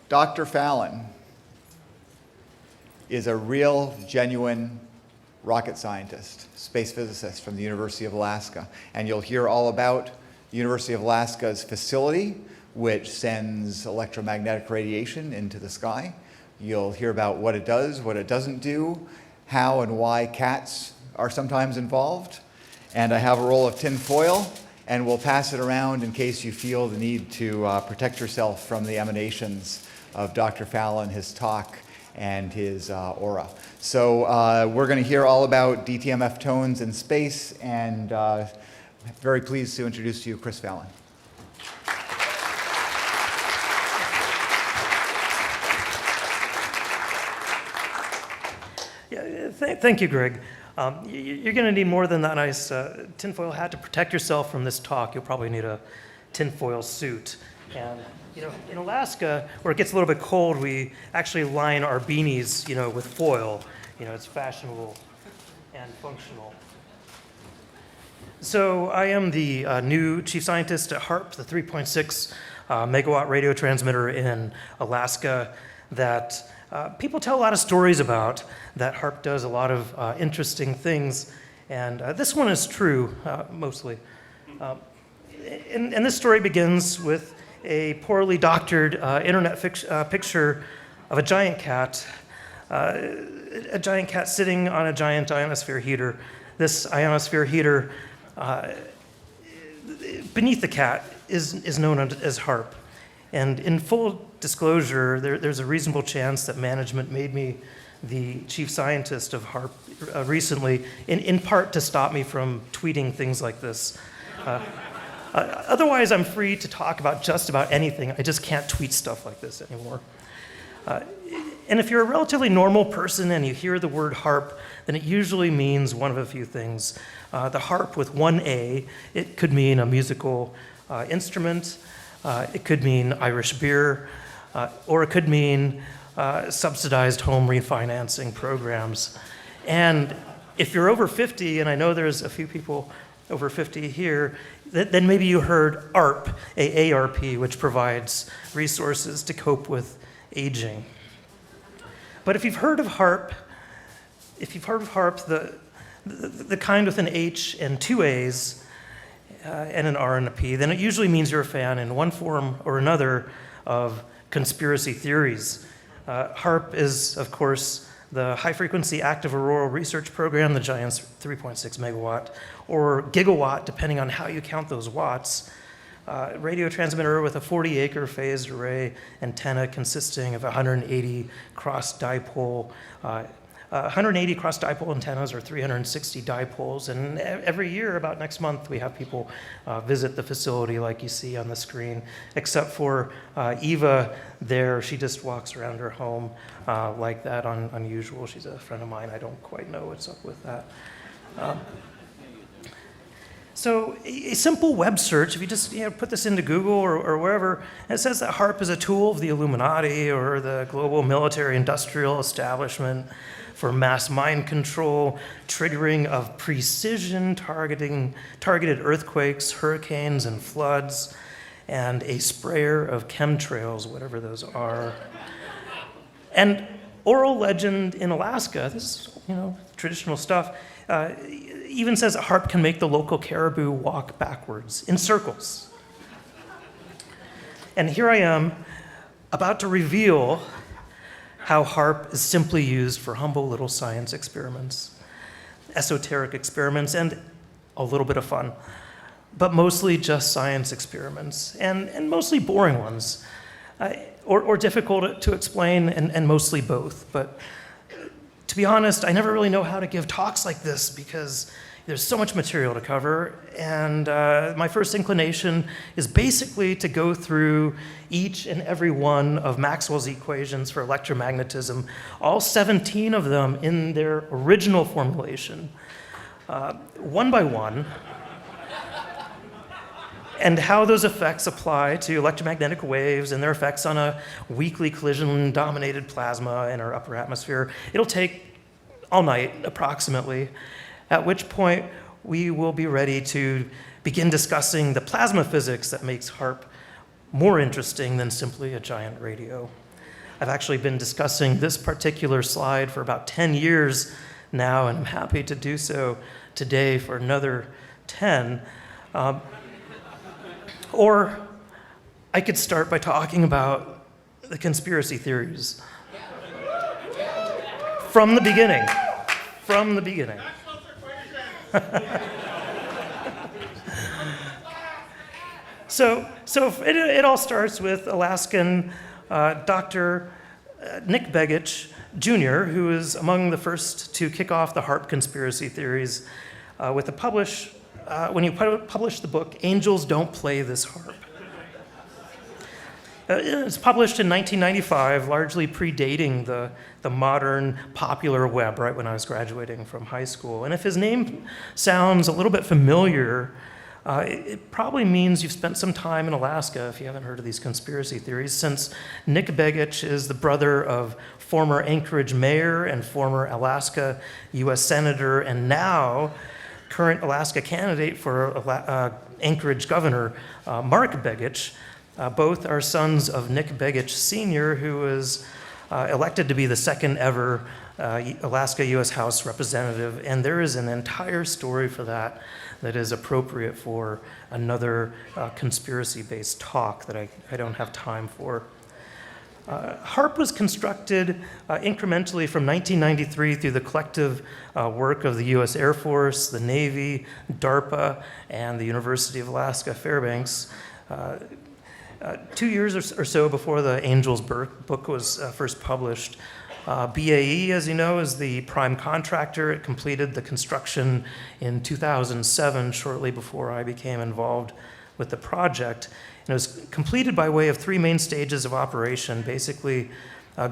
Dr. Fallon is a real, genuine rocket scientist, space physicist from the University of Alaska. And you'll hear all about the University of Alaska's facility, which sends electromagnetic radiation into the sky. You'll hear about what it does, what it doesn't do, how and why cats are sometimes involved. And I have a roll of tin foil, and we'll pass it around in case you feel the need to protect yourself from the emanations of Dr. Fallon, his talk, and his aura. So we're going to hear all about DTMF tones in space, and very pleased to introduce to you Chris Fallon. Thank you, Greg. You're going to need more than that nice tinfoil hat to protect yourself from this talk. You'll probably need a tinfoil suit. And in Alaska, where it gets a little bit cold, we actually line our beanies, with foil. It's fashionable and functional. So I am the new chief scientist at HAARP, the 3.6 megawatt radio transmitter in Alaska that people tell a lot of stories about, that HAARP does a lot of interesting things, and this one is true, mostly. And this story begins with a poorly doctored internet picture of a giant cat sitting on a giant ionosphere heater. This ionosphere heater, beneath the cat, is known as HAARP. And in full disclosure, there's a reasonable chance that management made me the chief scientist of HAARP recently, in part to stop me from tweeting things like this. Otherwise, I'm free to talk about just about anything. I just can't tweet stuff like this anymore. And if you're a relatively normal person and you hear the word HAARP, then it usually means one of a few things. The HAARP with one A, it could mean a musical instrument, it could mean Irish beer, or it could mean subsidized home refinancing programs. And if you're over 50, and I know there's a few people over 50 here, then maybe you heard AARP, AARP, which provides resources to cope with aging. But if you've heard of HAARP, the kind with an H and two A's, and an R and a P, then it usually means you're a fan in one form or another of conspiracy theories. HAARP is, of course, the high-frequency active auroral research program, the Giant's 3.6 megawatt, or gigawatt, depending on how you count those watts. Radio transmitter with a 40-acre phased array antenna consisting of 180 cross dipole 180 cross dipole antennas or 360 dipoles, and every year, about next month, we have people visit the facility like you see on the screen, except for Eva there. She just walks around her home like that, unusual. She's a friend of mine. I don't quite know what's up with that. So a simple web search, if you just put this into Google or wherever, it says that HAARP is a tool of the Illuminati or the global military industrial establishment for mass mind control, triggering of precision targeted earthquakes, hurricanes, and floods, and a sprayer of chemtrails, whatever those are. And oral legend in Alaska, this is traditional stuff, even says that HAARP can make the local caribou walk backwards in circles. And here I am about to reveal how HAARP is simply used for humble little science experiments, esoteric experiments, and a little bit of fun, but mostly just science experiments, and mostly boring ones, or difficult to explain, and mostly both. But to be honest, I never really know how to give talks like this because there's so much material to cover, and my first inclination is basically to go through each and every one of Maxwell's equations for electromagnetism, all 17 of them in their original formulation, one by one, and how those effects apply to electromagnetic waves and their effects on a weakly collision-dominated plasma in our upper atmosphere. It'll take all night, approximately, at which point we will be ready to begin discussing the plasma physics that makes HAARP more interesting than simply a giant radio. I've actually been discussing this particular slide for about 10 years now, and I'm happy to do so today for another 10. Or I could start by talking about the conspiracy theories. From the beginning. From the beginning. So it all starts with Alaskan Dr. Nick Begich Jr., who is among the first to kick off the HAARP conspiracy theories with when he published the book, Angels Don't Play This HAARP. It's published in 1995, largely predating the modern popular web, right when I was graduating from high school. And if his name sounds a little bit familiar, it probably means you've spent some time in Alaska if you haven't heard of these conspiracy theories, since Nick Begich is the brother of former Anchorage mayor and former Alaska U.S. Senator, and now current Alaska candidate for Anchorage Governor, Mark Begich. Both are sons of Nick Begich Sr., who was elected to be the second ever Alaska U.S. House representative, and there is an entire story for that is appropriate for another conspiracy-based talk that I don't have time for. HAARP was constructed incrementally from 1993 through the collective work of the U.S. Air Force, the Navy, DARPA, and the University of Alaska Fairbanks. 2 years or so before the Angels book was first published, BAE, as you know, is the prime contractor. It completed the construction in 2007, shortly before I became involved with the project. And it was completed by way of three main stages of operation, basically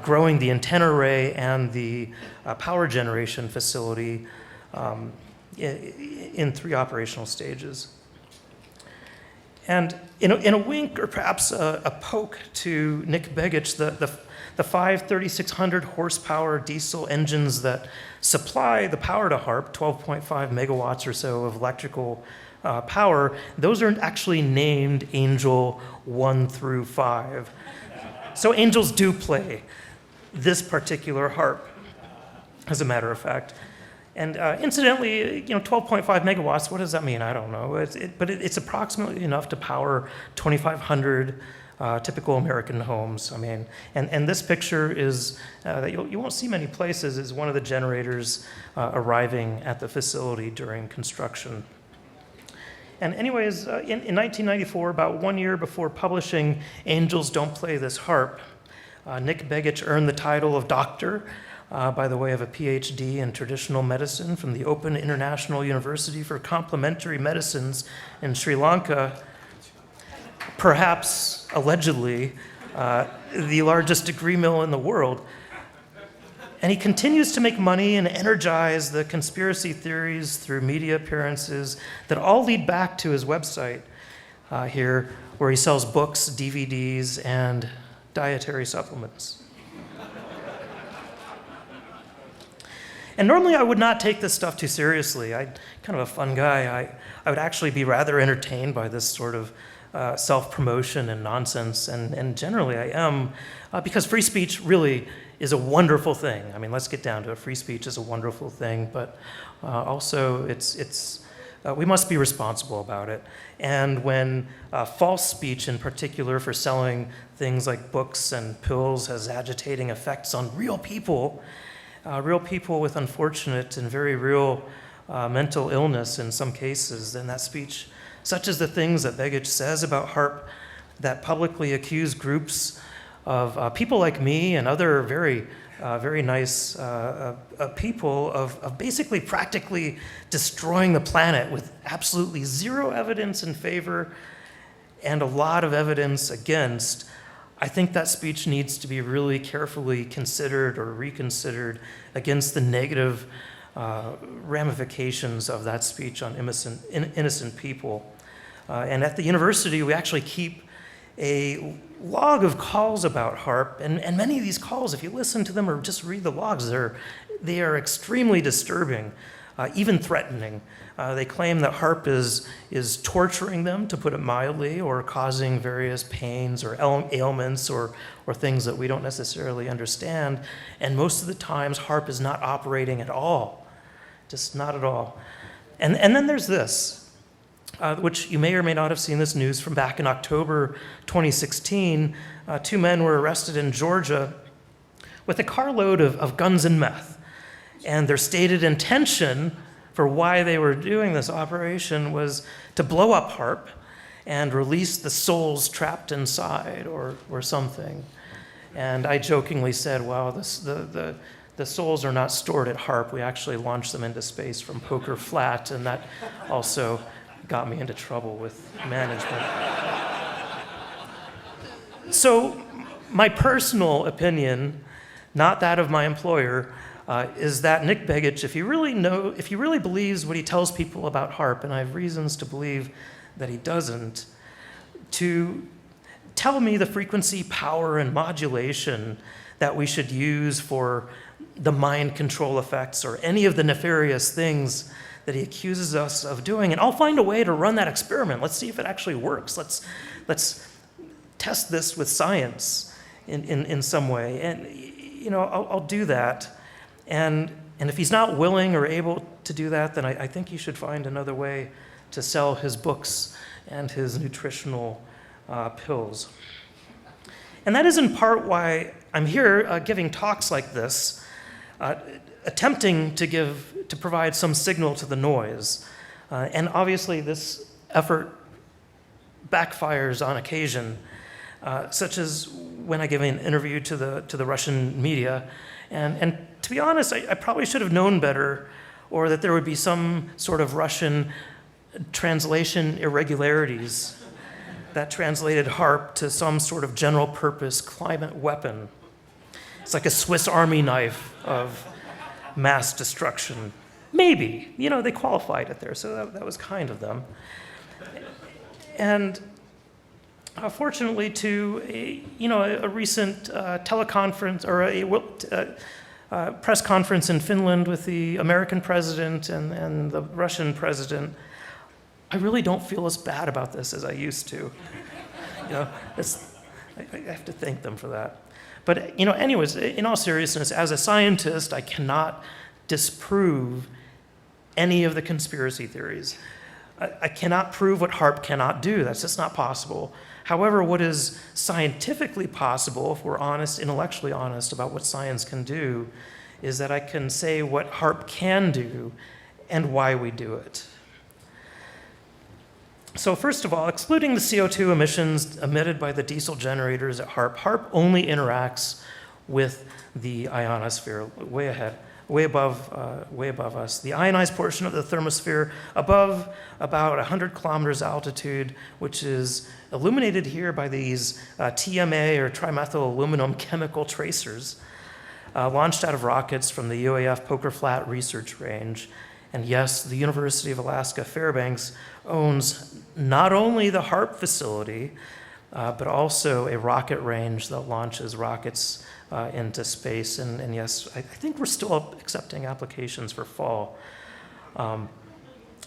growing the antenna array and the power generation facility in three operational stages. And in a wink, or perhaps a poke to Nick Begich, the five 3,600 horsepower diesel engines that supply the power to HAARP, 12.5 megawatts or so of electrical power, those are actually named Angel 1 through 5. So angels do play this particular HAARP, as a matter of fact. And incidentally, 12.5 megawatts, what does that mean? I don't know. But it's approximately enough to power 2,500 typical American homes. I mean, and this picture is, that you won't see many places, is one of the generators arriving at the facility during construction. And anyways, in 1994, about 1 year before publishing Angels Don't Play This HAARP, Nick Begich earned the title of doctor by the way of a PhD in traditional medicine from the Open International University for Complementary Medicines in Sri Lanka, perhaps, allegedly, the largest degree mill in the world. And he continues to make money and energize the conspiracy theories through media appearances that all lead back to his website here, where he sells books, DVDs, and dietary supplements. And normally I would not take this stuff too seriously. I'm kind of a fun guy. I would actually be rather entertained by this sort of self-promotion and nonsense, and generally I am, because free speech really is a wonderful thing. I mean, let's get down to it. Free speech is a wonderful thing, but also we must be responsible about it. And when false speech in particular for selling things like books and pills has agitating effects on real people with unfortunate and very real mental illness in some cases, then that speech, such as the things that Begich says about HAARP that publicly accuse groups of people like me and other very nice people of basically practically destroying the planet with absolutely zero evidence in favor and a lot of evidence against, I think that speech needs to be really carefully considered or reconsidered against the negative ramifications of that speech on innocent people. And at the university, we actually keep a log of calls about HAARP, and many of these calls, if you listen to them or just read the logs, they are extremely disturbing. even threatening. They claim that HAARP is torturing them, to put it mildly, or causing various pains or ailments or things that we don't necessarily understand. And most of the times, HAARP is not operating at all, just not at all. And then there's this, which you may or may not have seen this news from back in October 2016. 2 men were arrested in Georgia with a carload of guns and meth. And their stated intention for why they were doing this operation was to blow up HAARP and release the souls trapped inside or something. And I jokingly said, well, the souls are not stored at HAARP. We actually launched them into space from Poker Flat, and that also got me into trouble with management. So my personal opinion, not that of my employer, is that Nick Begich, if he really believes what he tells people about HAARP, and I have reasons to believe that he doesn't, to tell me the frequency, power, and modulation that we should use for the mind control effects or any of the nefarious things that he accuses us of doing, and I'll find a way to run that experiment. Let's see if it actually works. Let's test this with science in some way, and I'll do that. And if he's not willing or able to do that, then I think he should find another way to sell his books and his nutritional pills. And that is in part why I'm here giving talks like this, attempting to provide some signal to the noise. And obviously this effort backfires on occasion, such as when I give an interview to the Russian media. And to be honest, I probably should have known better, or that there would be some sort of Russian translation irregularities that translated HAARP to some sort of general purpose climate weapon. It's like a Swiss Army knife of mass destruction. Maybe, they qualified it there, so that was kind of them. And fortunately, to a recent teleconference or a press conference in Finland with the American president and the Russian president, I really don't feel as bad about this as I used to. I have to thank them for that. But anyways, in all seriousness, as a scientist, I cannot disprove any of the conspiracy theories. I cannot prove what HAARP cannot do. That's just not possible. However, what is scientifically possible, if we're honest, intellectually honest about what science can do, is that I can say what HAARP can do and why we do it. So first of all, excluding the CO2 emissions emitted by the diesel generators at HAARP, HAARP only interacts with the ionosphere way above us. The ionized portion of the thermosphere above about 100 kilometers altitude, which is illuminated here by these TMA or trimethyl aluminum chemical tracers, launched out of rockets from the UAF Poker Flat Research Range. And yes, the University of Alaska Fairbanks owns not only the HAARP facility, but also a rocket range that launches rockets into space. And yes, I think we're still accepting applications for fall.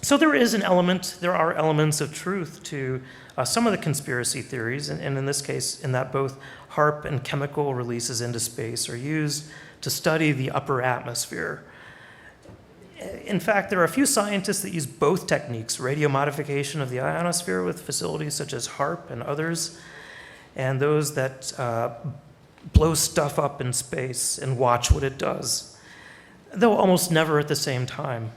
So there are elements of truth to some of the conspiracy theories, and in this case, in that both HAARP and chemical releases into space are used to study the upper atmosphere. In fact, there are a few scientists that use both techniques, radio modification of the ionosphere with facilities such as HAARP and others, and those that blow stuff up in space and watch what it does, though almost never at the same time.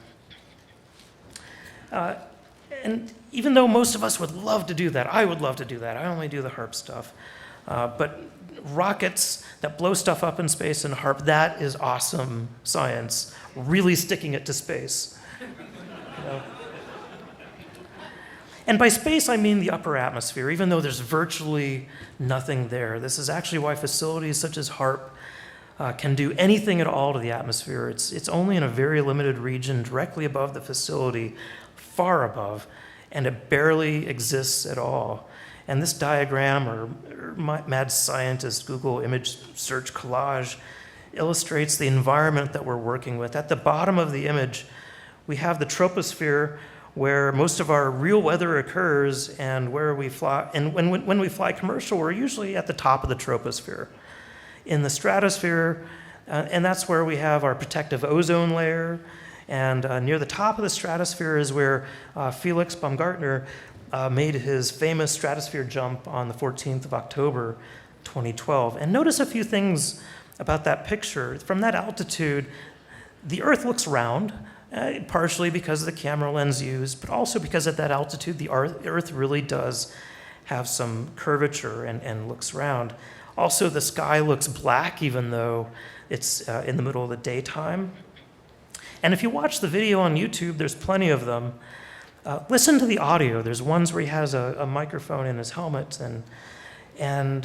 And even though most of us would love to do that, I would love to do that. I only do the HAARP stuff. But rockets that blow stuff up in space and HAARP, that is awesome science, really sticking it to space. And by space, I mean the upper atmosphere, even though there's virtually nothing there. This is actually why facilities such as HAARP can do anything at all to the atmosphere. It's only in a very limited region directly above the facility, far above, and it barely exists at all. And this diagram, or mad scientist Google image search collage, illustrates the environment that we're working with. At the bottom of the image, we have the troposphere, where most of our real weather occurs, and where we fly. And when we fly commercial, we're usually at the top of the troposphere. In the stratosphere, and that's where we have our protective ozone layer. And near the top of the stratosphere is where Felix Baumgartner made his famous stratosphere jump on the 14th of October, 2012. And notice a few things about that picture. From that altitude, the Earth looks round, partially because of the camera lens used, but also because at that altitude, the Earth really does have some curvature and looks round. Also, the sky looks black, even though it's in the middle of the daytime. And if you watch the video on YouTube, there's plenty of them. Listen to the audio. There's ones where he has a microphone in his helmet, and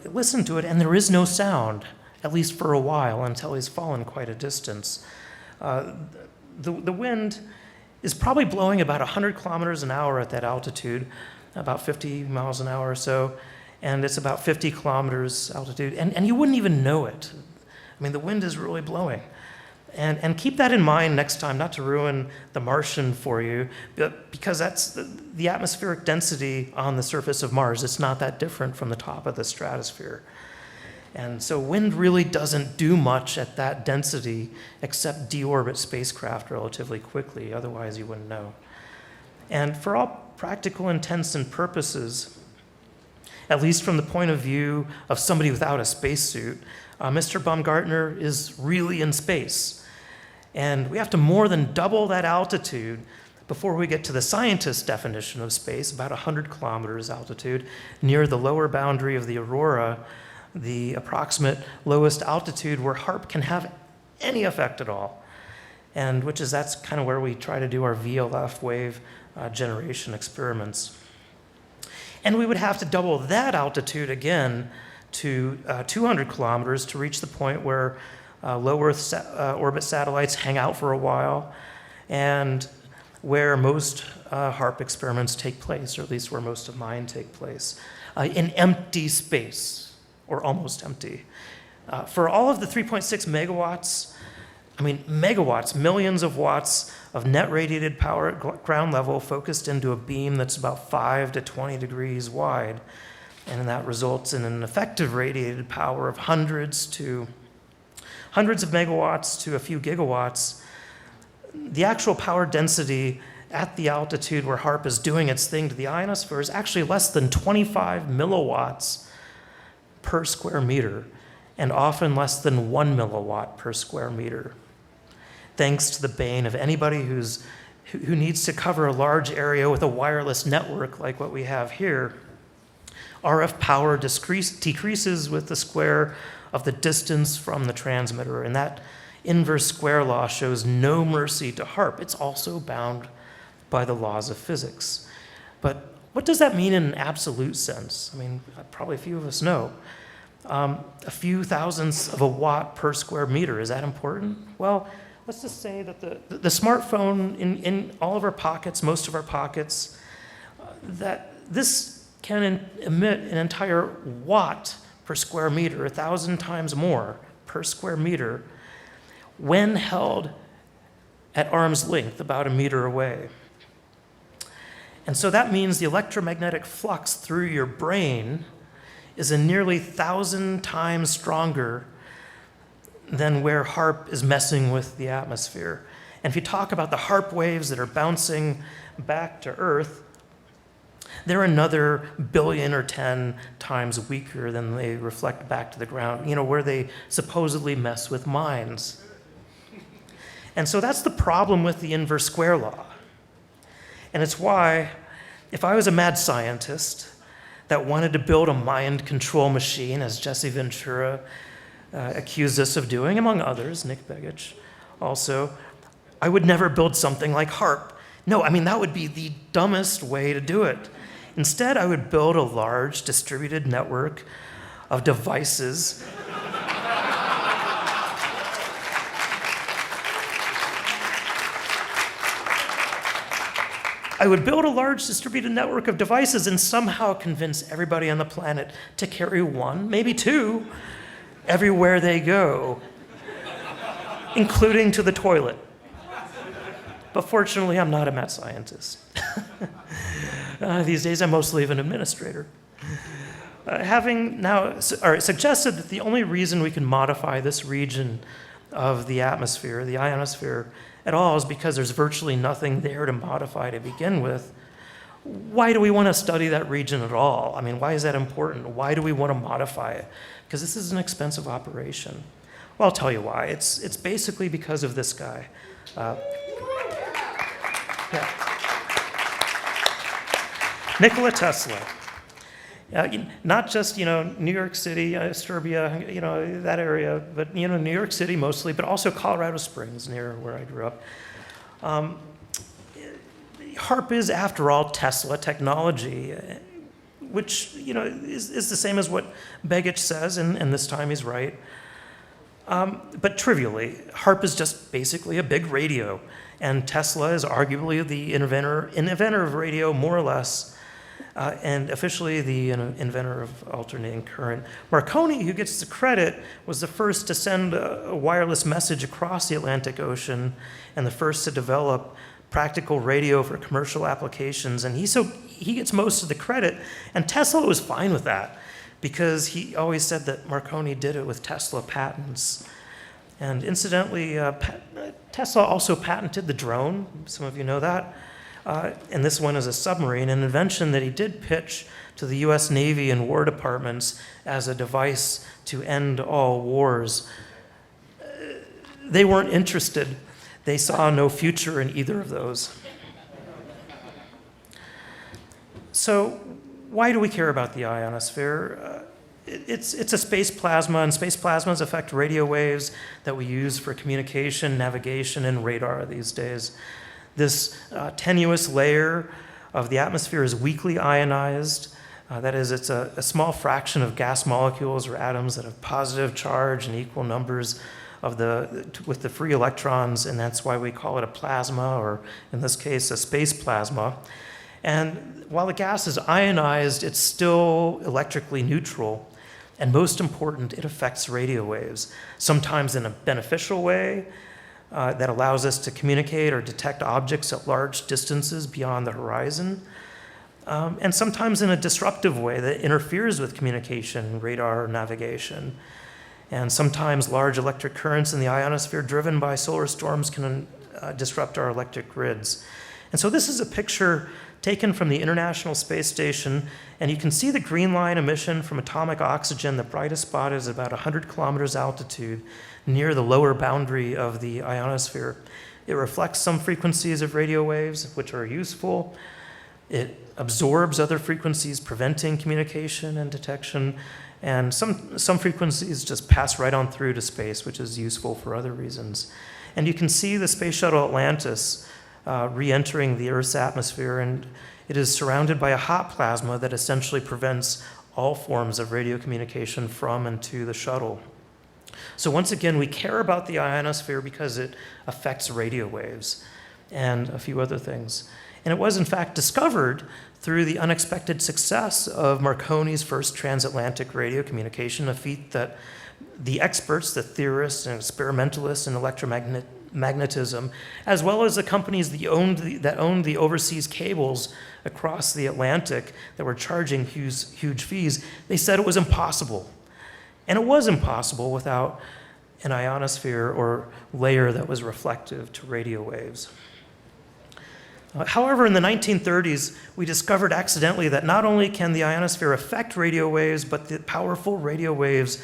listen to it, and there is no sound, at least for a while, until he's fallen quite a distance. The wind is probably blowing about 100 kilometers an hour at that altitude, about 50 miles an hour or so, and it's about 50 kilometers altitude, and you wouldn't even know it. I mean, the wind is really blowing. And keep that in mind next time, not to ruin the Martian for you, but because that's the atmospheric density on the surface of Mars. It's not that different from the top of the stratosphere. And so wind really doesn't do much at that density except deorbit spacecraft relatively quickly. Otherwise, you wouldn't know. And for all practical intents and purposes, at least from the point of view of somebody without a spacesuit, Mr. Baumgartner is really in space. And we have to more than double that altitude before we get to the scientist's definition of space, about 100 kilometers altitude, near the lower boundary of the Aurora, the approximate lowest altitude where HAARP can have any effect at all. And that's kind of where we try to do our VLF wave generation experiments. And we would have to double that altitude again to 200 kilometers to reach the point where low Earth orbit satellites hang out for a while, and where most HAARP experiments take place, or at least where most of mine take place, in empty space, or almost empty. For all of the 3.6 megawatts, megawatts, millions of watts of net radiated power at ground level focused into a beam that's about 5 to 20 degrees wide. And that results in an effective radiated power of hundreds of megawatts to a few gigawatts. The actual power density at the altitude where HAARP is doing its thing to the ionosphere is actually less than 25 milliwatts per square meter, and often less than 1 milliwatt per square meter. Thanks to the bane of anybody who needs to cover a large area with a wireless network like what we have here, RF power decreases with the square of the distance from the transmitter, and that inverse square law shows no mercy to HAARP. It's also bound by the laws of physics. But what does that mean in an absolute sense? Probably a few of us know. A few thousandths of a watt per square meter, is that important? Well, let's just say that the smartphone in all of our pockets, most of our pockets, that this can emit an entire watt per square meter, 1,000 times more per square meter, when held at arm's length, about a meter away. And so that means the electromagnetic flux through your brain is a nearly 1,000 times stronger than where HAARP is messing with the atmosphere. And if you talk about the HAARP waves that are bouncing back to Earth, they're another 1 billion or 10 times weaker than they reflect back to the ground, where they supposedly mess with minds. And so that's the problem with the inverse square law. And it's why, if I was a mad scientist that wanted to build a mind control machine, as Jesse Ventura accused us of doing, among others, Nick Begich also, I would never build something like HAARP. No, that would be the dumbest way to do it. Instead, I would build a large distributed network of devices I would build a large distributed network of devices and somehow convince everybody on the planet to carry one, maybe two, everywhere they go, including to the toilet. But fortunately, I'm not a mad scientist. These days, I'm mostly an administrator. Having now suggested that the only reason we can modify this region of the atmosphere, the ionosphere, at all is because there's virtually nothing there to modify to begin with, why do we want to study that region at all? I mean, why is that important? Why do we want to modify it? Because this is an expensive operation. Well, I'll tell you why. It's basically because of this guy. Nikola Tesla. Not just, New York City, Serbia, that area, but, New York City mostly, but also Colorado Springs, near where I grew up. HAARP is, after all, Tesla technology, which, is the same as what Begich says, and this time he's right. But trivially, HAARP is just basically a big radio, and Tesla is arguably the inventor of radio, more or less, and officially the inventor of alternating current. Marconi, who gets the credit, was the first to send a wireless message across the Atlantic Ocean and the first to develop practical radio for commercial applications. And he gets most of the credit, and Tesla was fine with that because he always said that Marconi did it with Tesla patents. And incidentally, Tesla also patented the drone. Some of you know that. And this one is a submarine, an invention that he did pitch to the US Navy and War Departments as a device to end all wars. They weren't interested. They saw no future in either of those. So why do we care about the ionosphere? It's a space plasma, and space plasmas affect radio waves that we use for communication, navigation, and radar these days. This tenuous layer of the atmosphere is weakly ionized. That is, it's a small fraction of gas molecules or atoms that have positive charge and equal numbers with the free electrons, and that's why we call it a plasma, or in this case, a space plasma. And while the gas is ionized, it's still electrically neutral. And most important, it affects radio waves, sometimes in a beneficial way, that allows us to communicate or detect objects at large distances beyond the horizon, and sometimes in a disruptive way that interferes with communication, radar, navigation. And sometimes large electric currents in the ionosphere driven by solar storms can disrupt our electric grids. And so this is a picture taken from the International Space Station, and you can see the green line emission from atomic oxygen. The brightest spot is about 100 kilometers altitude, near the lower boundary of the ionosphere. It reflects some frequencies of radio waves, which are useful. It absorbs other frequencies, preventing communication and detection. And some frequencies just pass right on through to space, which is useful for other reasons. And you can see the Space Shuttle Atlantis re-entering the Earth's atmosphere, and it is surrounded by a hot plasma that essentially prevents all forms of radio communication from and to the shuttle. So once again, we care about the ionosphere because it affects radio waves and a few other things. And it was, in fact, discovered through the unexpected success of Marconi's first transatlantic radio communication, a feat that the experts, the theorists and experimentalists in electromagnetism, as well as the companies that owned the overseas cables across the Atlantic that were charging huge fees, they said it was impossible. And it was impossible without an ionosphere or layer that was reflective to radio waves. However, in the 1930s, we discovered accidentally that not only can the ionosphere affect radio waves, but the powerful radio waves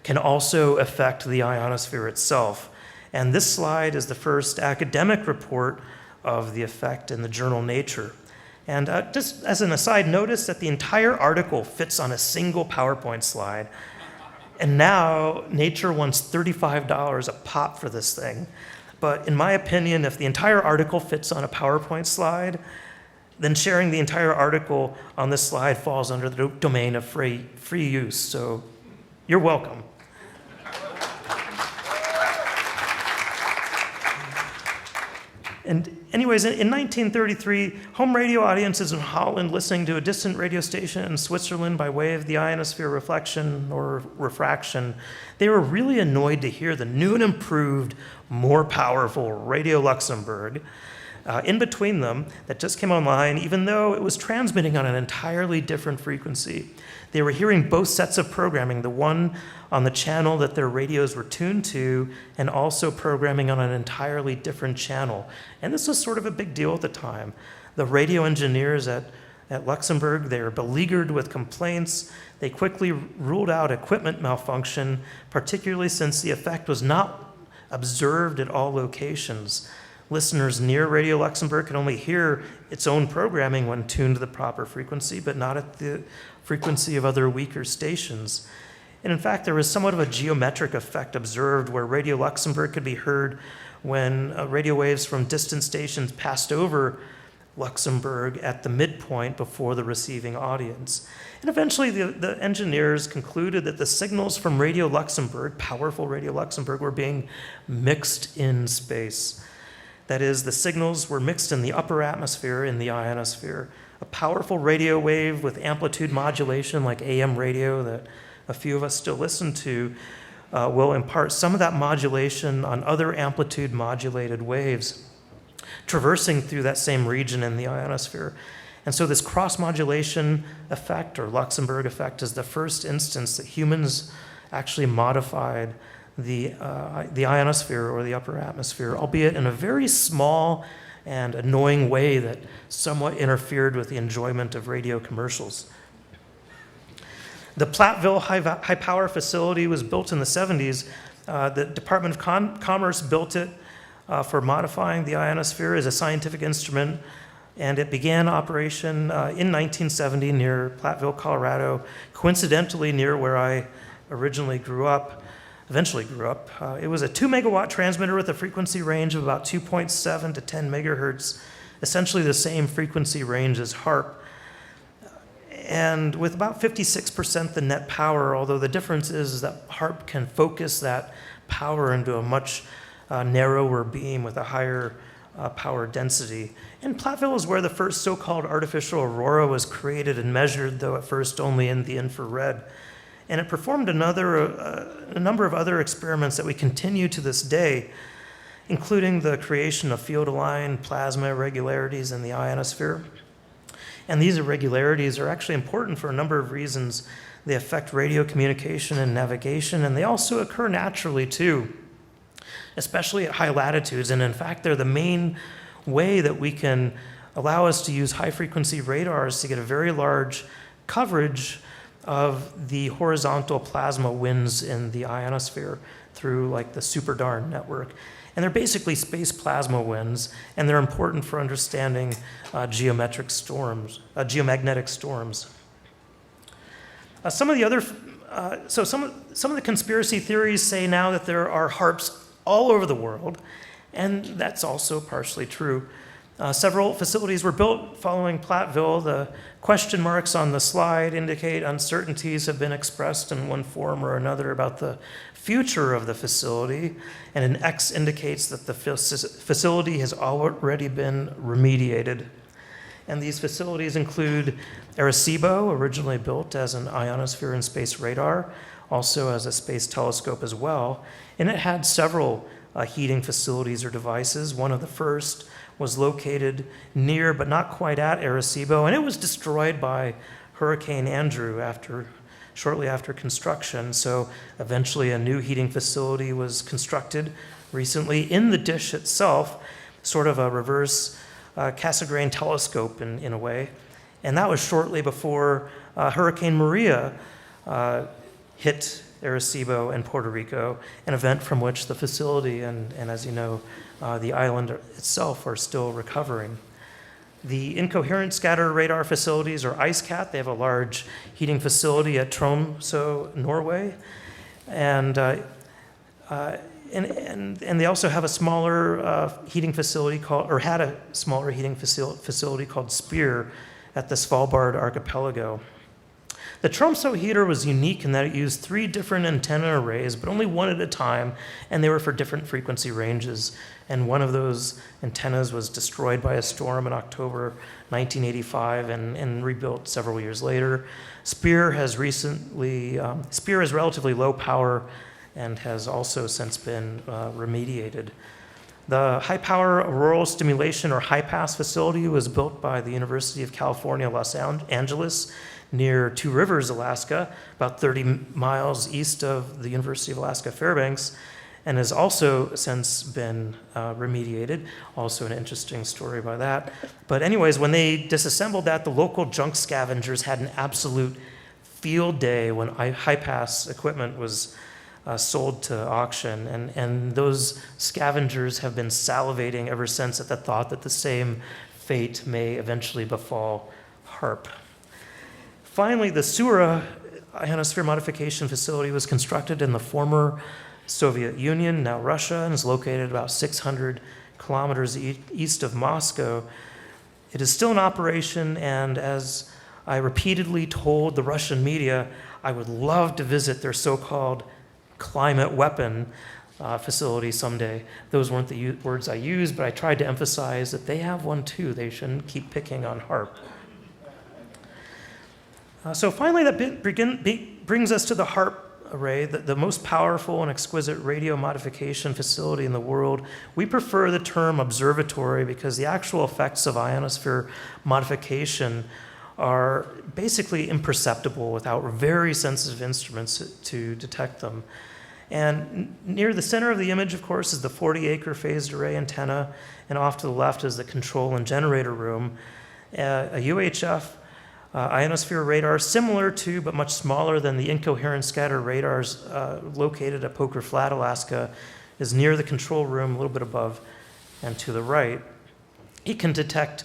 can also affect the ionosphere itself. And this slide is the first academic report of the effect in the journal Nature. And just as an aside, notice that the entire article fits on a single PowerPoint slide. And now Nature wants $35 a pop for this thing. But in my opinion, if the entire article fits on a PowerPoint slide, then sharing the entire article on this slide falls under the domain of free use. So you're welcome. And anyways, in 1933, home radio audiences in Holland listening to a distant radio station in Switzerland by way of the ionosphere reflection or refraction, they were really annoyed to hear the new and improved, more powerful Radio Luxembourg in between them that just came online, even though it was transmitting on an entirely different frequency. They were hearing both sets of programming, the one on the channel that their radios were tuned to, and also programming on an entirely different channel. And this was sort of a big deal at the time. The radio engineers at Luxembourg, they were beleaguered with complaints. They quickly ruled out equipment malfunction, particularly since the effect was not observed at all locations. Listeners near Radio Luxembourg could only hear its own programming when tuned to the proper frequency, but not at the frequency of other weaker stations. And in fact, there was somewhat of a geometric effect observed where Radio Luxembourg could be heard when radio waves from distant stations passed over Luxembourg at the midpoint before the receiving audience. And eventually the engineers concluded that the signals from Radio Luxembourg, powerful Radio Luxembourg, were being mixed in space. That is, the signals were mixed in the upper atmosphere, in the ionosphere. A powerful radio wave with amplitude modulation like AM radio that a few of us still listen to will impart some of that modulation on other amplitude modulated waves traversing through that same region in the ionosphere. And so this cross-modulation effect, or Luxembourg effect, is the first instance that humans actually modified the ionosphere or the upper atmosphere, albeit in a very small and annoying way that somewhat interfered with the enjoyment of radio commercials. The Platteville high power facility was built in the 70s. The Department of Commerce built it for modifying the ionosphere as a scientific instrument, and it began operation in 1970 near Platteville, Colorado, coincidentally near where I eventually grew up. It was a 2 megawatt transmitter with a frequency range of about 2.7 to 10 megahertz, essentially the same frequency range as HAARP. And with about 56% the net power, although the difference is that HAARP can focus that power into a much narrower beam with a higher power density. And Platteville is where the first so-called artificial aurora was created and measured, though at first only in the infrared. And it performed a number of other experiments that we continue to this day, including the creation of field-aligned plasma irregularities in the ionosphere. And these irregularities are actually important for a number of reasons. They affect radio communication and navigation, and they also occur naturally too, especially at high latitudes. And in fact, they're the main way that we can allow us to use high-frequency radars to get a very large coverage of the horizontal plasma winds in the ionosphere through like the SuperDARN network. And they're basically space plasma winds, and they're important for understanding geomagnetic storms. Some of the conspiracy theories say now that there are HAARPs all over the world, and that's also partially true. Several facilities were built following Platteville. The question marks on the slide indicate uncertainties have been expressed in one form or another about the future of the facility, and an X indicates that the facility has already been remediated. And these facilities include Arecibo, originally built as an ionosphere and space radar, also as a space telescope as well, and it had several heating facilities or devices. One of the first was located near, but not quite at, Arecibo, and it was destroyed by Hurricane Andrew shortly after construction. So eventually a new heating facility was constructed recently in the dish itself, sort of a reverse Cassegrain telescope in a way. And that was shortly before Hurricane Maria hit Arecibo and Puerto Rico, an event from which the facility and as you know, the island itself are still recovering. The incoherent scatter radar facilities, or IceCat, they have a large heating facility at Tromsø, Norway, and they also have a smaller heating facility had a smaller heating facility called Spear at the Svalbard archipelago. The Tromsø heater was unique in that it used 3 different antenna arrays, but only one at a time, and they were for different frequency ranges. And one of those antennas was destroyed by a storm in October 1985 and rebuilt several years later. Spear is relatively low power and has also since been remediated. The high-power auroral stimulation or high-pass facility was built by the University of California, Los Angeles, near Two Rivers, Alaska, about 30 miles east of the University of Alaska Fairbanks, and has also since been remediated. Also an interesting story by that. But anyways, when they disassembled that, the local junk scavengers had an absolute field day when high-pass equipment was sold to auction, and those scavengers have been salivating ever since at the thought that the same fate may eventually befall HAARP. Finally, the Sura ionosphere modification facility was constructed in the former Soviet Union, now Russia, and is located about 600 kilometers east of Moscow. It is still in operation, and as I repeatedly told the Russian media, I would love to visit their so-called climate weapon facility someday. Those weren't the words I used, but I tried to emphasize that they have one too. They shouldn't keep picking on HAARP. So finally, that brings us to the HAARP array, the most powerful and exquisite radio modification facility in the world. We prefer the term observatory because the actual effects of ionosphere modification are basically imperceptible without very sensitive instruments to detect them. And near the center of the image, of course, is the 40-acre phased array antenna, and off to the left is the control and generator room. A UHF ionosphere radar, similar to but much smaller than the incoherent scatter radars located at Poker Flat, Alaska, is near the control room, a little bit above and to the right. It can detect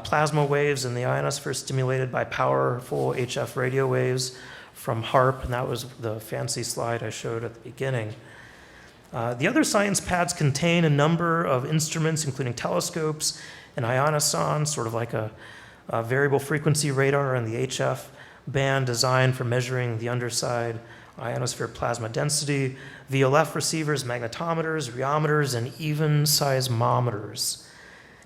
plasma waves in the ionosphere stimulated by powerful HF radio waves from HAARP, and that was the fancy slide I showed at the beginning. The other science pads contain a number of instruments, including telescopes and ionosondes, sort of like a variable frequency radar in the HF band designed for measuring the underside ionosphere plasma density, VLF receivers, magnetometers, rheometers, and even seismometers.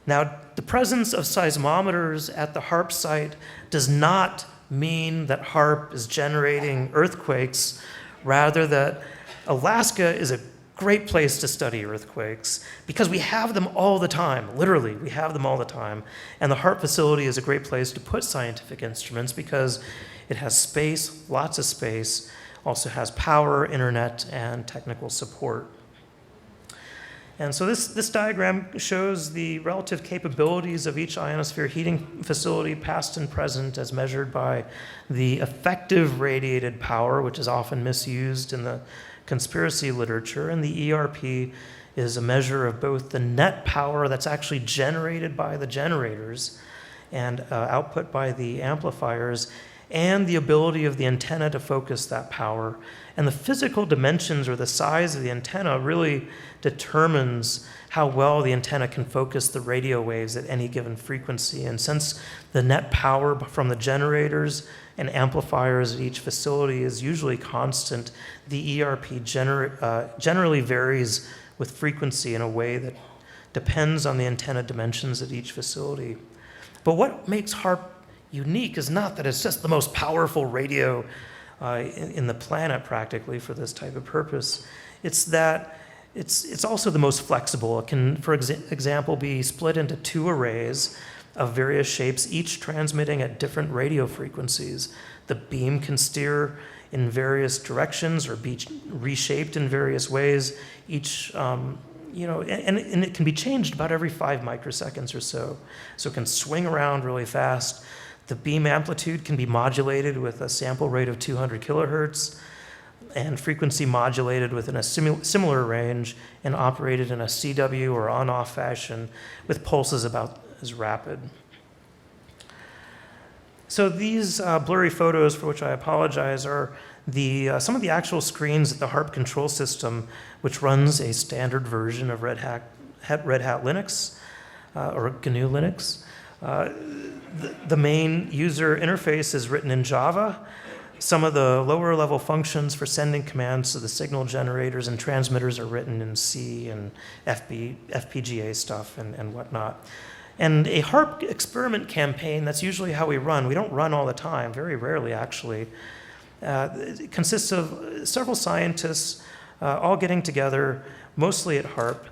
Now, the presence of seismometers at the HAARP site does not mean that HAARP is generating earthquakes, rather that Alaska is a great place to study earthquakes because we have them all the time. Literally, we have them all the time. And the HAARP facility is a great place to put scientific instruments because it has space, lots of space, also has power, internet, and technical support. And so this diagram shows the relative capabilities of each ionosphere heating facility, past and present, as measured by the effective radiated power, which is often misused in the conspiracy literature. And the ERP is a measure of both the net power that's actually generated by the generators and output by the amplifiers, and the ability of the antenna to focus that power. And the physical dimensions or the size of the antenna really determines how well the antenna can focus the radio waves at any given frequency. And since the net power from the generators and amplifiers at each facility is usually constant, the ERP generally varies with frequency in a way that depends on the antenna dimensions at each facility. But what makes HAARP unique is not that it's just the most powerful radio in the planet practically for this type of purpose. It's that it's also the most flexible. It can, for example, be split into two arrays of various shapes, each transmitting at different radio frequencies. The beam can steer in various directions or be reshaped in various ways. Each, and it can be changed about every 5 microseconds or so. So it can swing around really fast. The beam amplitude can be modulated with a sample rate of 200 kilohertz and frequency modulated within a similar range and operated in a CW or on-off fashion with pulses about as rapid. So these blurry photos, for which I apologize, are some of the actual screens at the HAARP control system, which runs a standard version of Red Hat Linux or GNU Linux. The main user interface is written in Java. Some of the lower level functions for sending commands to the signal generators and transmitters are written in C and FPGA stuff and whatnot. And a HAARP experiment campaign, that's usually how we run. We don't run all the time, very rarely actually. It consists of several scientists all getting together, mostly at HAARP,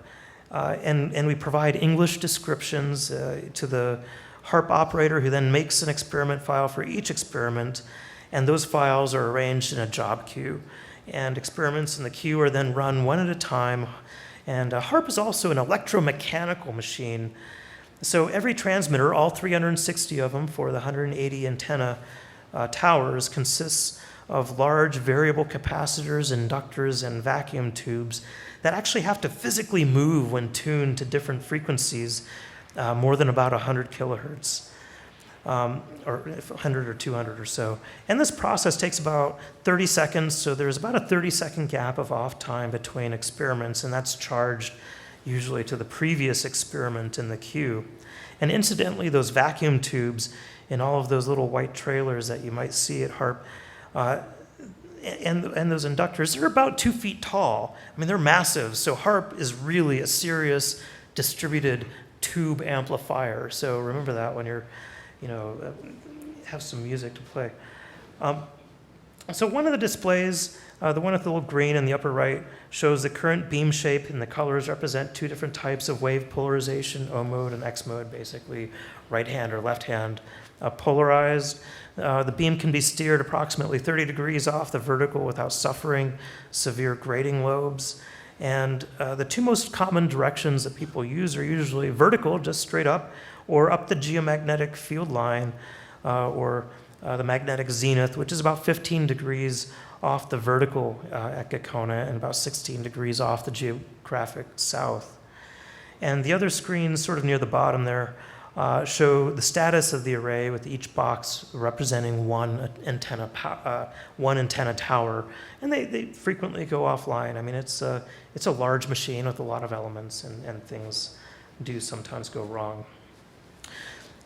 And we provide English descriptions to the HAARP operator, who then makes an experiment file for each experiment, and those files are arranged in a job queue. And experiments in the queue are then run one at a time. And HAARP is also an electromechanical machine. So every transmitter, all 360 of them for the 180 antenna towers, consists of large variable capacitors, inductors, and vacuum tubes that actually have to physically move when tuned to different frequencies, more than about 100 kilohertz, or 100 or 200 or so. And this process takes about 30 seconds, so there's about a 30-second gap of off time between experiments, and that's charged usually to the previous experiment in the queue. And incidentally, those vacuum tubes in all of those little white trailers that you might see at HAARP, and those inductors, they're about 2 feet tall. I mean, they're massive, so HAARP is really a serious distributed tube amplifier. So remember that when you're, have some music to play. So one of the displays, the one with the little green in the upper right, shows the current beam shape, and the colors represent two different types of wave polarization, O mode and X mode, basically right hand or left hand polarized. The beam can be steered approximately 30 degrees off the vertical without suffering severe grating lobes. And the two most common directions that people use are usually vertical, just straight up, or up the geomagnetic field line, or the magnetic zenith, which is about 15 degrees off the vertical ecocona and about 16 degrees off the geographic south. And the other screens sort of near the bottom there show the status of the array, with each box representing one antenna tower, and they frequently go offline. I mean, it's a large machine with a lot of elements, and things do sometimes go wrong.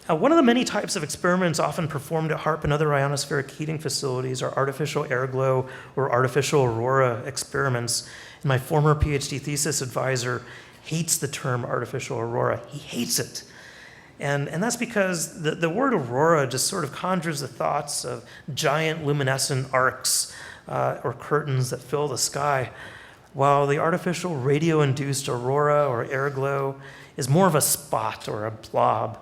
One of the many types of experiments often performed at HAARP and other ionospheric heating facilities are artificial air glow or artificial aurora experiments. And my former PhD thesis advisor hates the term artificial aurora. He hates it. And that's because the word aurora just sort of conjures the thoughts of giant luminescent arcs or curtains that fill the sky, while the artificial radio-induced aurora or air glow is more of a spot or a blob,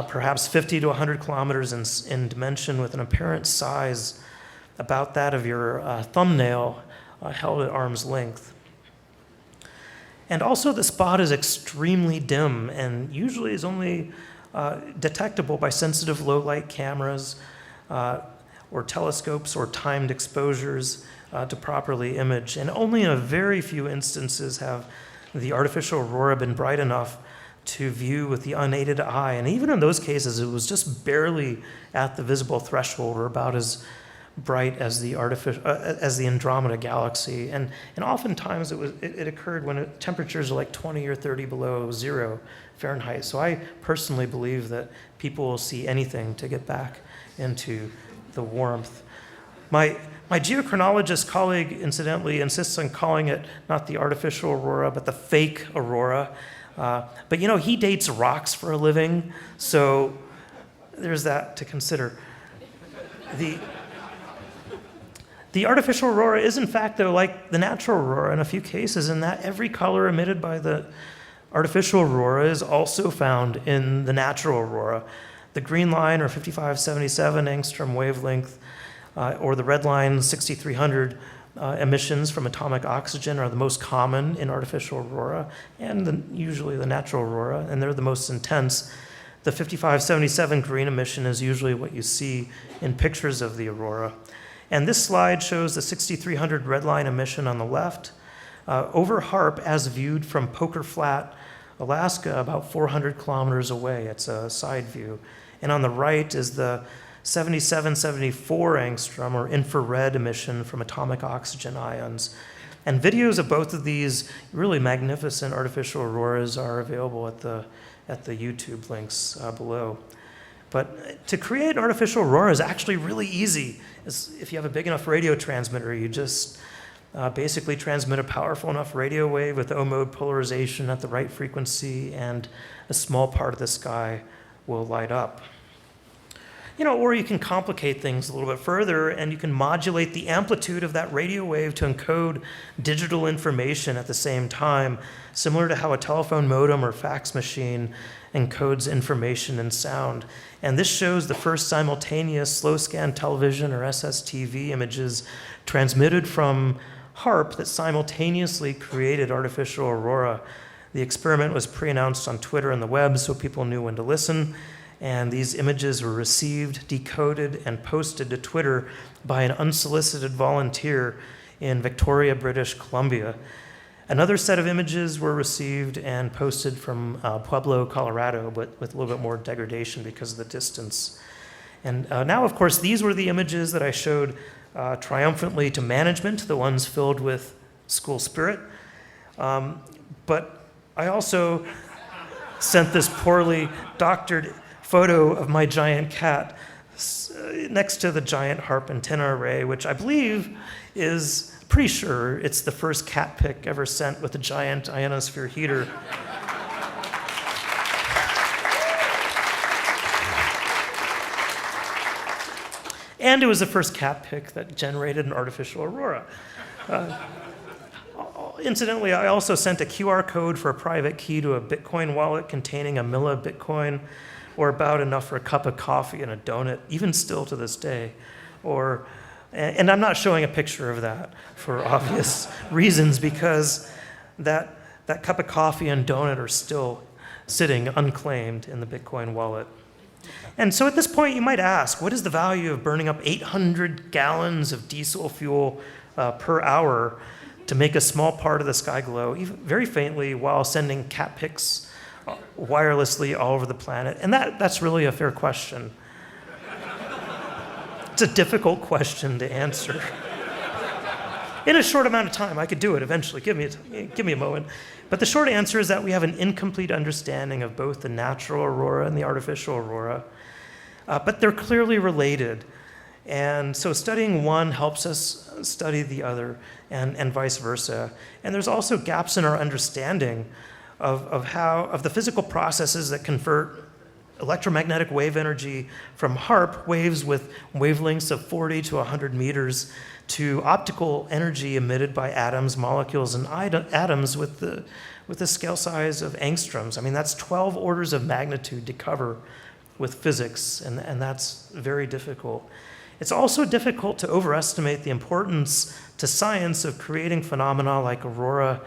perhaps 50 to 100 kilometers in dimension, with an apparent size about that of your thumbnail held at arm's length. And also the spot is extremely dim and usually is only detectable by sensitive low-light cameras or telescopes or timed exposures to properly image. And only in a very few instances have the artificial aurora been bright enough to view with the unaided eye. And even in those cases, it was just barely at the visible threshold, or about as bright as the Andromeda galaxy. And oftentimes it occurred when temperatures are like 20 or 30 below 0 Fahrenheit. So I personally believe that people will see anything to get back into the warmth. My geochronologist colleague, incidentally, insists on calling it not the artificial aurora, but the fake aurora. But he dates rocks for a living, so there's that to consider. The artificial aurora is, in fact, though, like the natural aurora in a few cases, in that every color emitted by the artificial aurora is also found in the natural aurora. The green line, or 5577 angstrom wavelength, or the red line, 6300 emissions from atomic oxygen, are the most common in artificial aurora, and usually the natural aurora, and they're the most intense. The 5577 green emission is usually what you see in pictures of the aurora. And this slide shows the 6300 red line emission on the left over HAARP as viewed from Poker Flat, Alaska, about 400 kilometers away. It's a side view. And on the right is the 7774 angstrom, or infrared emission from atomic oxygen ions. And videos of both of these really magnificent artificial auroras are available at the YouTube links below. But to create an artificial aurora is actually really easy. If you have a big enough radio transmitter, you just basically transmit a powerful enough radio wave with O-mode polarization at the right frequency, and a small part of the sky will light up. Or you can complicate things a little bit further, and you can modulate the amplitude of that radio wave to encode digital information at the same time, similar to how a telephone modem or fax machine encodes information and sound. And this shows the first simultaneous slow scan television or SSTV images transmitted from HAARP that simultaneously created artificial aurora. The experiment was pre-announced on Twitter and the web so people knew when to listen. And these images were received, decoded, and posted to Twitter by an unsolicited volunteer in Victoria, British Columbia. Another set of images were received and posted from Pueblo, Colorado, but with a little bit more degradation because of the distance. And now, of course, these were the images that I showed triumphantly to management, the ones filled with school spirit. But I also sent this poorly doctored photo of my giant cat next to the giant HAARP antenna array, which I believe is, pretty sure it's the first cat pic ever sent with a giant ionosphere heater. And it was the first cat pic that generated an artificial aurora. Incidentally, I also sent a QR code for a private key to a Bitcoin wallet containing a millibitcoin, or about enough for a cup of coffee and a donut, even still to this day. And I'm not showing a picture of that for obvious reasons, because that cup of coffee and donut are still sitting unclaimed in the Bitcoin wallet. And so at this point, you might ask, what is the value of burning up 800 gallons of diesel fuel per hour to make a small part of the sky glow, even very faintly, while sending cat pics wirelessly all over the planet? And that's really a fair question. It's a difficult question to answer. In a short amount of time, I could do it eventually. Give me a moment. But the short answer is that we have an incomplete understanding of both the natural aurora and the artificial aurora. But they're clearly related. And so studying one helps us study the other, and vice versa. And there's also gaps in our understanding of the physical processes that convert electromagnetic wave energy from HAARP waves with wavelengths of 40 to 100 meters to optical energy emitted by atoms, molecules, and atoms with the scale size of angstroms. I mean, that's 12 orders of magnitude to cover with physics, and that's very difficult. It's also difficult to overestimate the importance to science of creating phenomena like aurora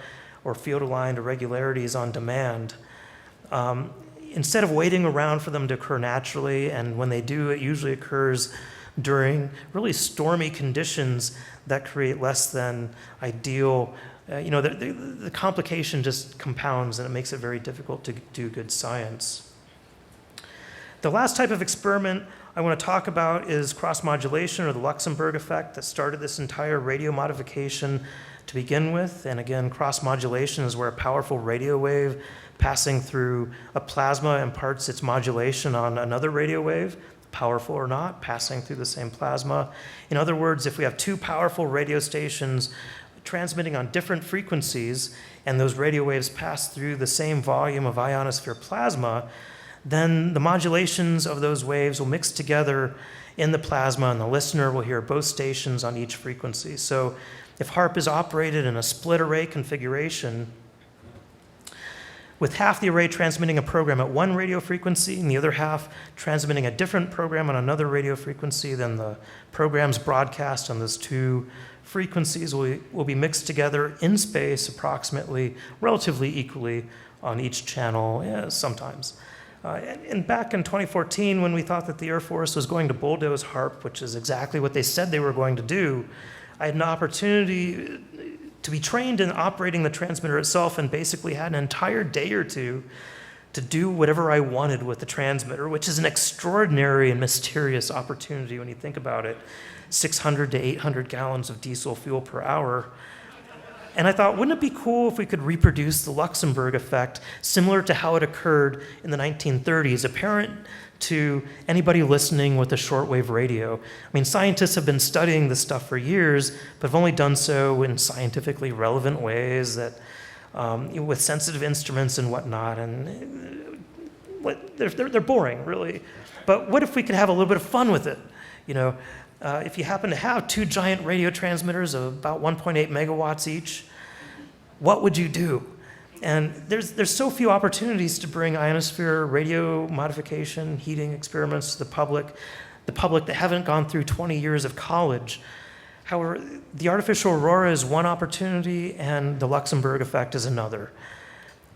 or field-aligned irregularities on demand. Instead of waiting around for them to occur naturally, and when they do, it usually occurs during really stormy conditions that create less than ideal, the complication just compounds, and it makes it very difficult to do good science. The last type of experiment I want to talk about is cross-modulation, or the Luxembourg effect, that started this entire radio modification to begin with. And again, cross-modulation is where a powerful radio wave passing through a plasma imparts its modulation on another radio wave, powerful or not, passing through the same plasma. In other words, if we have two powerful radio stations transmitting on different frequencies, and those radio waves pass through the same volume of ionosphere plasma, then the modulations of those waves will mix together in the plasma, and the listener will hear both stations on each frequency. So if HAARP is operated in a split array configuration, with half the array transmitting a program at one radio frequency and the other half transmitting a different program on another radio frequency, then the programs broadcast on those two frequencies will be mixed together in space approximately, relatively equally on each channel, sometimes. And back in 2014, when we thought that the Air Force was going to bulldoze HAARP, which is exactly what they said they were going to do, I had an opportunity to be trained in operating the transmitter itself, and basically had an entire day or two to do whatever I wanted with the transmitter, which is an extraordinary and mysterious opportunity when you think about it. 600 to 800 gallons of diesel fuel per hour. And I thought, wouldn't it be cool if we could reproduce the Luxembourg effect similar to how it occurred in the 1930s, apparent to anybody listening with a shortwave radio? I mean, scientists have been studying this stuff for years, but have only done so in scientifically relevant ways, that with sensitive instruments and whatnot. And they're boring, really. But what if we could have a little bit of fun with it? You know, if you happen to have two giant radio transmitters of about 1.8 megawatts each, what would you do? And there's so few opportunities to bring ionosphere radio modification, heating experiments to the public that haven't gone through 20 years of college. However, the artificial aurora is one opportunity and the Luxembourg effect is another.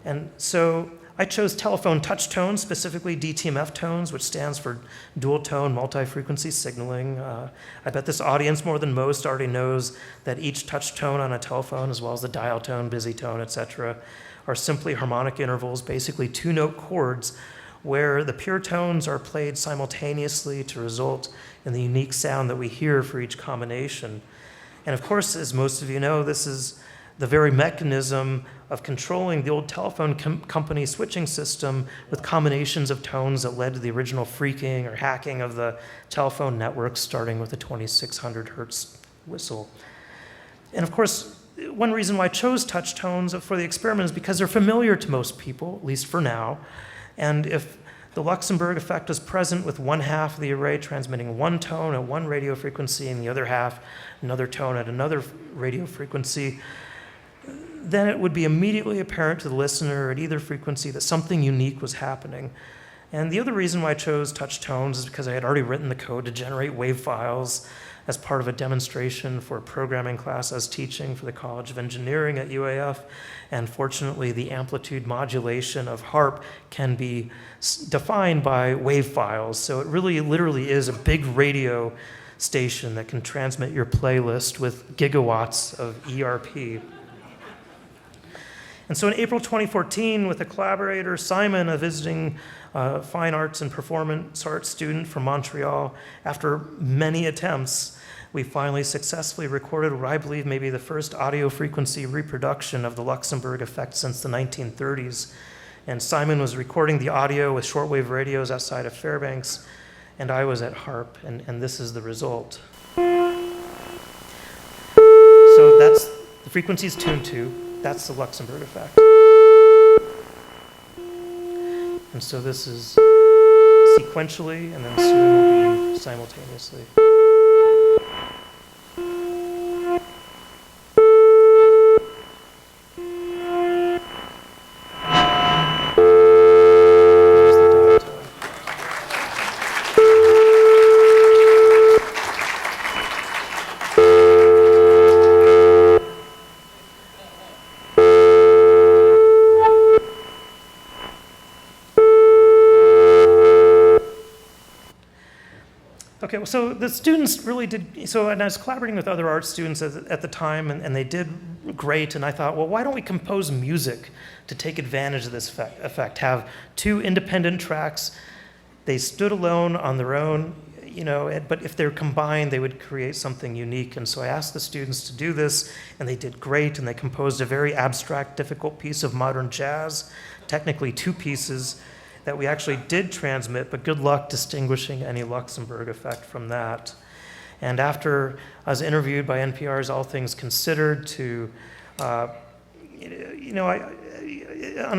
And so I chose telephone touch tones, specifically DTMF tones, which stands for dual tone multi-frequency signaling. I bet this audience more than most already knows that each touch tone on a telephone, as well as the dial tone, busy tone, etc., are simply harmonic intervals, basically two-note chords, where the pure tones are played simultaneously to result in the unique sound that we hear for each combination. And of course, as most of you know, this is the very mechanism of controlling the old telephone company switching system with combinations of tones that led to the original phreaking or hacking of the telephone network, starting with a 2600 hertz whistle. And of course, one reason why I chose touch tones for the experiment is because they're familiar to most people, at least for now. And if the Luxembourg effect is present with one half of the array transmitting one tone at one radio frequency and the other half another tone at another radio frequency, then it would be immediately apparent to the listener at either frequency that something unique was happening. And the other reason why I chose touch tones is because I had already written the code to generate wave files as part of a demonstration for a programming class I was teaching for the College of Engineering at UAF. And fortunately, the amplitude modulation of HAARP can be defined by wave files. So it really literally is a big radio station that can transmit your playlist with gigawatts of ERP. And so in April 2014, with a collaborator, Simon, a visiting fine arts and performance arts student from Montreal, after many attempts, we finally successfully recorded what I believe may be the first audio frequency reproduction of the Luxembourg effect since the 1930s. And Simon was recording the audio with shortwave radios outside of Fairbanks, and I was at HAARP, and this is the result. So that's the frequency is tuned to. That's the Luxembourg effect. And so this is sequentially, and then soon will be simultaneously. Okay, well, so the students really did, and I was collaborating with other art students at the time, and they did great, and I thought, well, why don't we compose music to take advantage of this effect, have two independent tracks, they stood alone on their own, but if they're combined, they would create something unique, and so I asked the students to do this, and they did great, and they composed a very abstract, difficult piece of modern jazz, technically two pieces, that we actually did transmit, but good luck distinguishing any Luxembourg effect from that. And after I was interviewed by NPR's All Things Considered to, on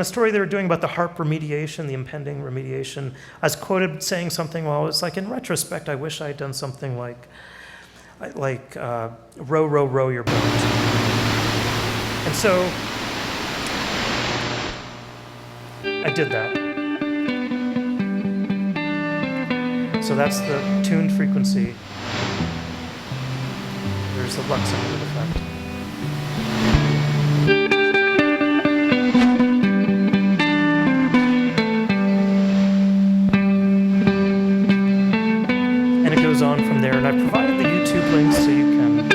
a story they were doing about the HAARP remediation, the impending remediation, I was quoted saying something, well, it's like, in retrospect, I wish I had done something like row, row, row your boat. And so I did that. So that's the tuned frequency. There's the Luxembourg effect. And it goes on from there. And I've provided the YouTube links so you can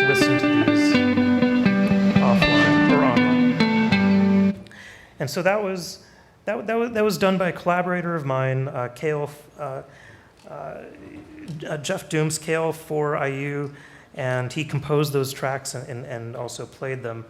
listen to these offline or online. And so that was done by a collaborator of mine, Kale. Jeff Dooms, Kale for IU, and he composed those tracks and also played them.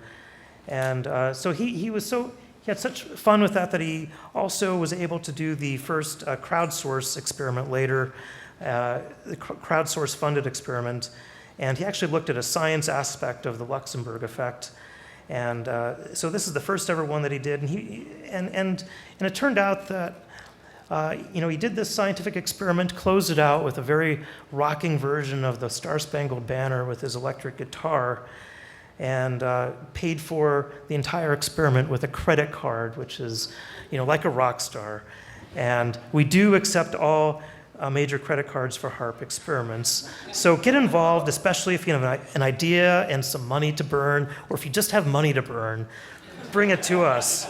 And so he had such fun with that he also was able to do the first crowdsource experiment later, the crowdsource funded experiment, and he actually looked at a science aspect of the Luxembourg effect. And so this is the first ever one that he did, and it turned out that He did this scientific experiment, closed it out with a very rocking version of the Star Spangled Banner with his electric guitar, and paid for the entire experiment with a credit card, which is, like a rock star. And we do accept all major credit cards for HAARP experiments. So get involved, especially if you have an idea and some money to burn, or if you just have money to burn, bring it to us.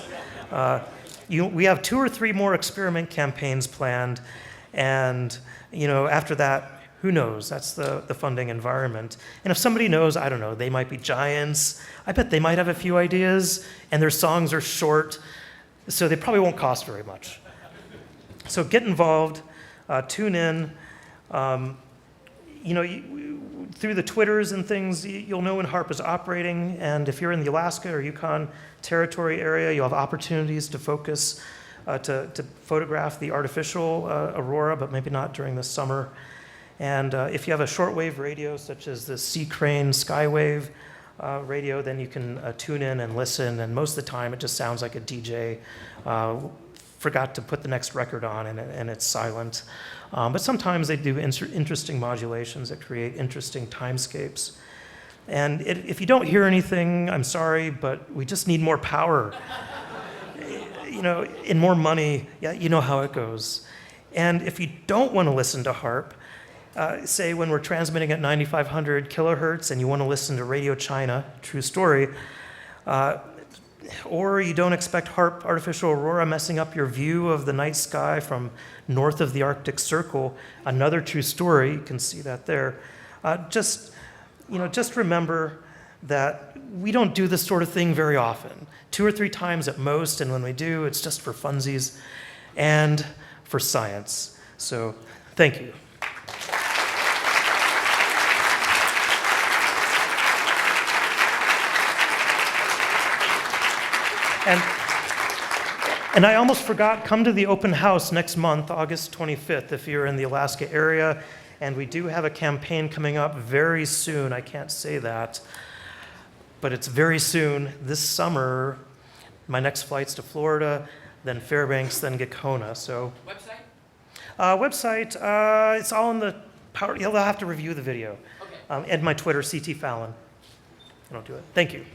We have 2 or 3 more experiment campaigns planned, and after that, who knows? That's the funding environment. And if somebody knows, I don't know, they might be giants, I bet they might have a few ideas, and their songs are short, so they probably won't cost very much. So get involved, tune in. Through the Twitters and things, you'll know when HAARP is operating, and if you're in the Alaska or Yukon Territory area, you'll have opportunities to focus, to photograph the artificial aurora, but maybe not during the summer. And if you have a shortwave radio, such as the Sea Crane Skywave radio, then you can tune in and listen, and most of the time it just sounds like a DJ forgot to put the next record on, and it's silent. But sometimes they do interesting modulations that create interesting timescapes. And if you don't hear anything, I'm sorry, but we just need more power. And more money, yeah, you know how it goes. And if you don't want to listen to HAARP, say when we're transmitting at 9,500 kilohertz and you want to listen to Radio China, true story, or you don't expect HAARP artificial aurora messing up your view of the night sky from north of the Arctic Circle, another true story, you can see that there. Just remember that we don't do this sort of thing very often. 2 or 3 times at most, and when we do, it's just for funsies and for science. So, thank you. And I almost forgot, come to the open house next month, August 25th, if you're in the Alaska area. And we do have a campaign coming up very soon. I can't say that, but it's very soon. This summer, my next flight's to Florida, then Fairbanks, then Gacona. So website, it's all in the power. You'll have to review the video. Okay. And my Twitter, CT Fallon. I don't do it. Thank you.